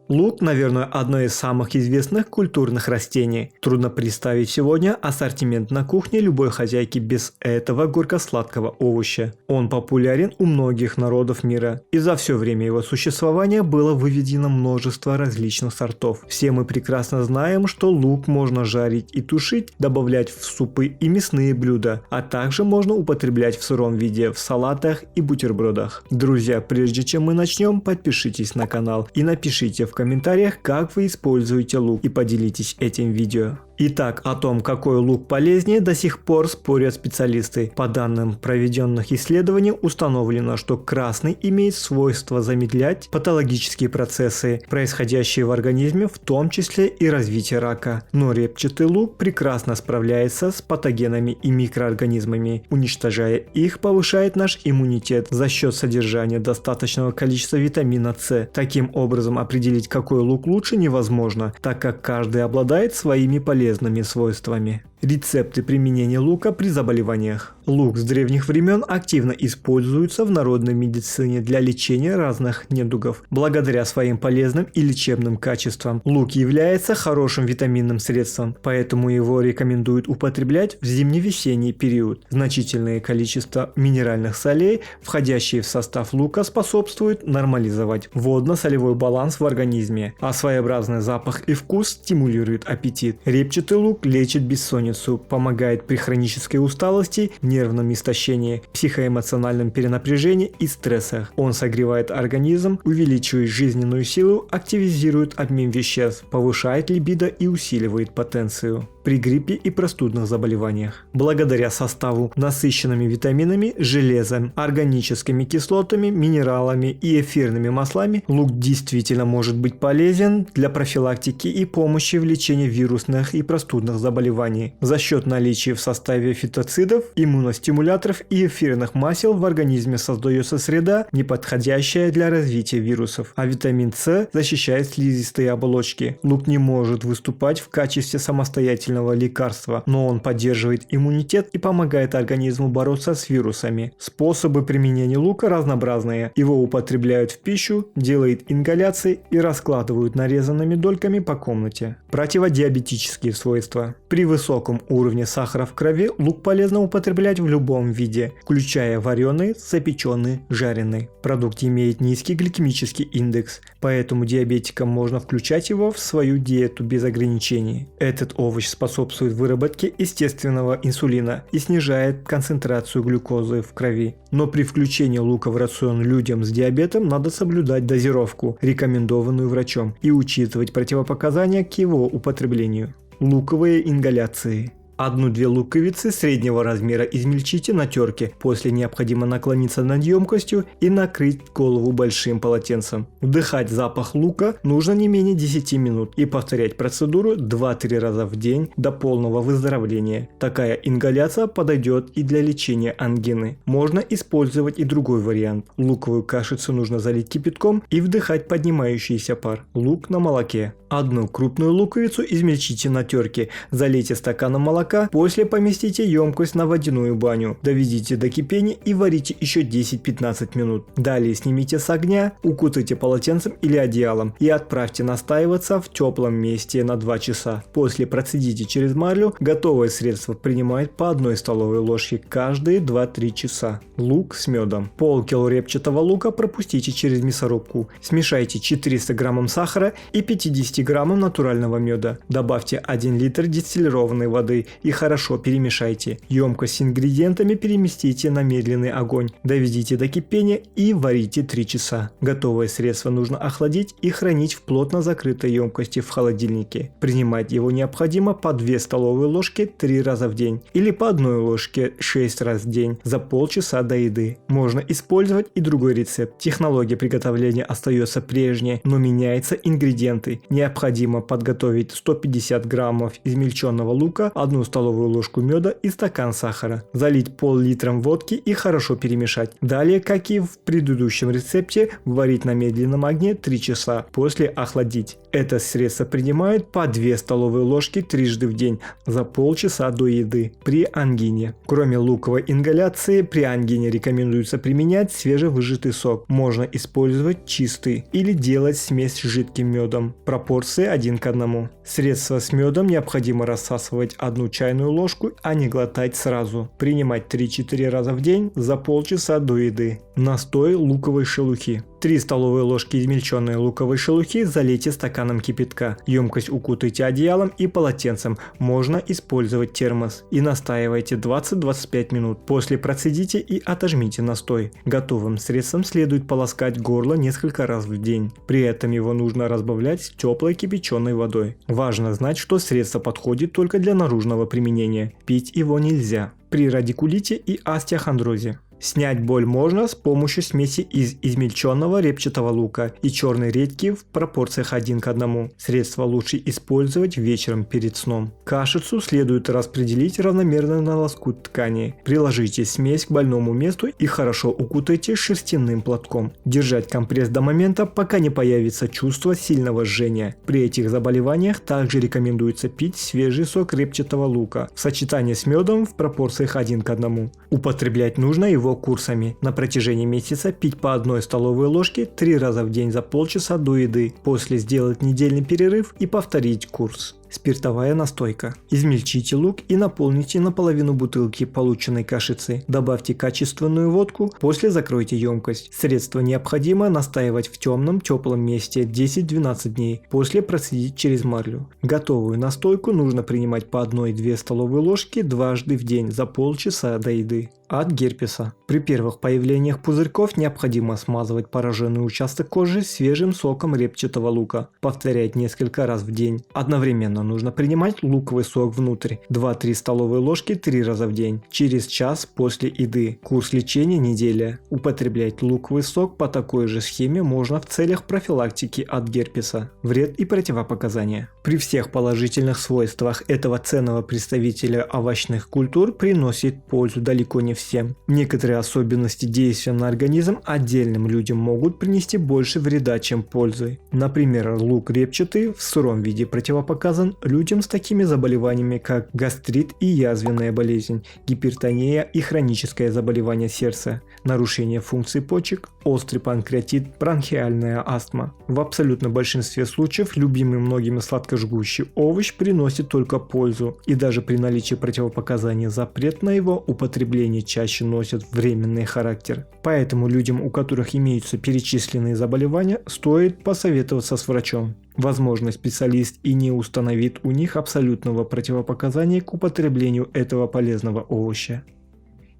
Лук, наверное, одно из самых известных культурных растений. Трудно представить сегодня ассортимент на кухне любой хозяйки без этого горько-сладкого овоща. Он популярен у многих народов мира, и за все время его существования было выведено множество различных сортов. Все мы прекрасно знаем, что лук можно жарить и тушить, добавлять в супы и мясные блюда, а также можно употреблять в сыром виде в салатах и бутербродах. Друзья, прежде чем мы начнем, подпишитесь на канал и напишите в комментариях, как вы используете лук, и поделитесь этим видео. Итак, о том, какой лук полезнее, до сих пор спорят специалисты. По данным проведенных исследований установлено, что красный имеет свойство замедлять патологические процессы, происходящие в организме, в том числе и развитие рака. Но репчатый лук прекрасно справляется с патогенами и микроорганизмами. Уничтожая их, повышает наш иммунитет за счет содержания достаточного количества витамина С. Таким образом, определить, какой лук лучше, невозможно, так как каждый обладает своими полезными свойствами. Рецепты применения лука при заболеваниях. Лук с древних времен активно используется в народной медицине для лечения разных недугов. Благодаря своим полезным и лечебным качествам лук является хорошим витаминным средством, поэтому его рекомендуют употреблять в зимне-весенний период. Значительное количество минеральных солей, входящие в состав лука, способствуют нормализовать водно-солевой баланс в организме, а своеобразный запах и вкус стимулируют аппетит. Репчатый лук лечит бессонницу, помогает при хронической усталости, нервном истощении, психоэмоциональном перенапряжении и стрессах. Он согревает организм, увеличивает жизненную силу, активизирует обмен веществ, повышает либидо и усиливает потенцию при гриппе и простудных заболеваниях. Благодаря составу насыщенными витаминами, железом, органическими кислотами, минералами и эфирными маслами, лук действительно может быть полезен для профилактики и помощи в лечении вирусных и простудных заболеваний. За счет наличия в составе фитоцидов, иммуностимуляторов и эфирных масел в организме создается среда, неподходящая для развития вирусов, а витамин С защищает слизистые оболочки. Лук не может выступать в качестве самостоятельного лекарства, но он поддерживает иммунитет и помогает организму бороться с вирусами. Способы применения лука разнообразные. Его употребляют в пищу, делают ингаляции и раскладывают нарезанными дольками по комнате. Противодиабетические свойства. При высоком уровне сахара в крови лук полезно употреблять в любом виде, включая вареный, запеченный, жареный. Продукт имеет низкий гликемический индекс, поэтому диабетикам можно включать его в свою диету без ограничений. Этот овощ способствует выработке естественного инсулина и снижает концентрацию глюкозы в крови. Но при включении лука в рацион людям с диабетом надо соблюдать дозировку, рекомендованную врачом, и учитывать противопоказания к его употреблению. Луковые ингаляции. 1-2 луковицы среднего размера измельчите на терке. После необходимо наклониться над емкостью и накрыть голову большим полотенцем. Вдыхать запах лука нужно не менее 10 минут и повторять процедуру 2-3 раза в день до полного выздоровления. Такая ингаляция подойдет и для лечения ангины. Можно использовать и другой вариант. Луковую кашицу нужно залить кипятком и вдыхать поднимающийся пар. Лук на молоке. 1 крупную луковицу измельчите на терке, залейте стаканом молока, после поместите емкость на водяную баню, доведите до кипения и варите еще 10-15 минут. Далее снимите с огня, укутайте полотенцем или одеялом и отправьте настаиваться в теплом месте на 2 часа. После процедите через марлю. Готовое средство принимают по 1 столовой ложке каждые 2-3 часа. Лук с медом. Полкило репчатого лука пропустите через мясорубку. Смешайте 400 граммов сахара и 50 граммов натурального меда. Добавьте 1 литр дистиллированной воды и хорошо перемешайте. Емкость с ингредиентами переместите на медленный огонь. Доведите до кипения и варите 3 часа. Готовое средство нужно охладить и хранить в плотно закрытой емкости в холодильнике. Принимать его необходимо по 2 столовые ложки 3 раза в день или по 1 ложке 6 раз в день за полчаса до еды. Можно использовать и другой рецепт. Технология приготовления остается прежней, но меняются ингредиенты. Необходимо подготовить 150 граммов измельченного лука, 1 столовую ложку меда и стакан сахара. Залить пол-литром водки и хорошо перемешать. Далее, как и в предыдущем рецепте, варить на медленном огне 3 часа, после охладить. Это средство принимают по 2 столовые ложки трижды в день за полчаса до еды при ангине. Кроме луковой ингаляции, при ангине рекомендуется применять свежевыжатый сок. Можно использовать чистый или делать смесь с жидким медом. Пропорции 1 к 1. Средство с медом необходимо рассасывать 1 чайную ложку, а не глотать сразу. Принимать 3-4 раза в день за полчаса до еды. Настой луковой шелухи. 3 столовые ложки измельченной луковой шелухи залейте стаканом кипятка. Емкость укутайте одеялом и полотенцем. Можно использовать термос. И настаивайте 20-25 минут. После процедите и отожмите настой. Готовым средством следует полоскать горло несколько раз в день. При этом его нужно разбавлять теплой кипяченой водой. Важно знать, что средство подходит только для наружного применения. Пить его нельзя. При радикулите и остеохондрозе. Снять боль можно с помощью смеси из измельченного репчатого лука и черной редьки в пропорциях 1 к 1. Средство лучше использовать вечером перед сном. Кашицу следует распределить равномерно на лоскут ткани. Приложите смесь к больному месту и хорошо укутайте шерстяным платком. Держать компресс до момента, пока не появится чувство сильного жжения. При этих заболеваниях также рекомендуется пить свежий сок репчатого лука в сочетании с медом в пропорциях 1 к 1. Употреблять нужно его курсами. На протяжении месяца пить по 1 столовой ложке 3 раза в день за полчаса до еды. После сделать недельный перерыв и повторить курс. Спиртовая настойка. Измельчите лук и наполните наполовину бутылки полученной кашицы. Добавьте качественную водку, после закройте емкость. Средство необходимо настаивать в темном теплом месте 10-12 дней, после процедить через марлю. Готовую настойку нужно принимать по 1-2 столовые ложки дважды в день за полчаса до еды. От герпеса. При первых появлениях пузырьков необходимо смазывать пораженный участок кожи свежим соком репчатого лука. Повторять несколько раз в день. Одновременно нужно принимать луковый сок внутрь 2-3 столовые ложки 3 раза в день. Через час после еды. Курс лечения неделя. Употреблять луковый сок по такой же схеме можно в целях профилактики от герпеса. Вред и противопоказания. При всех положительных свойствах этого ценного представителя овощных культур приносит пользу далеко не всем. Некоторые особенности действия на организм отдельным людям могут принести больше вреда, чем пользы. Например, лук репчатый в сыром виде противопоказан людям с такими заболеваниями, как гастрит и язвенная болезнь, гипертония и хроническое заболевание сердца, нарушение функций почек, острый панкреатит, бронхиальная астма. В абсолютном большинстве случаев любимый многими сладкожгущий овощ приносит только пользу, и даже при наличии противопоказаний запрет на его употребление чаще носит временный характер. Поэтому людям, у которых имеются перечисленные заболевания, стоит посоветоваться с врачом. Возможно, специалист и не установит у них абсолютного противопоказания к употреблению этого полезного овоща.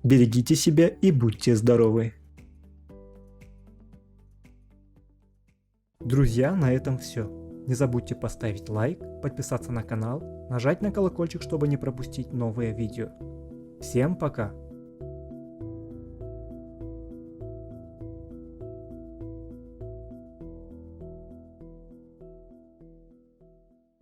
Берегите себя и будьте здоровы! Друзья, на этом все. Не забудьте поставить лайк, подписаться на канал, нажать на колокольчик, чтобы не пропустить новые видео. Всем пока!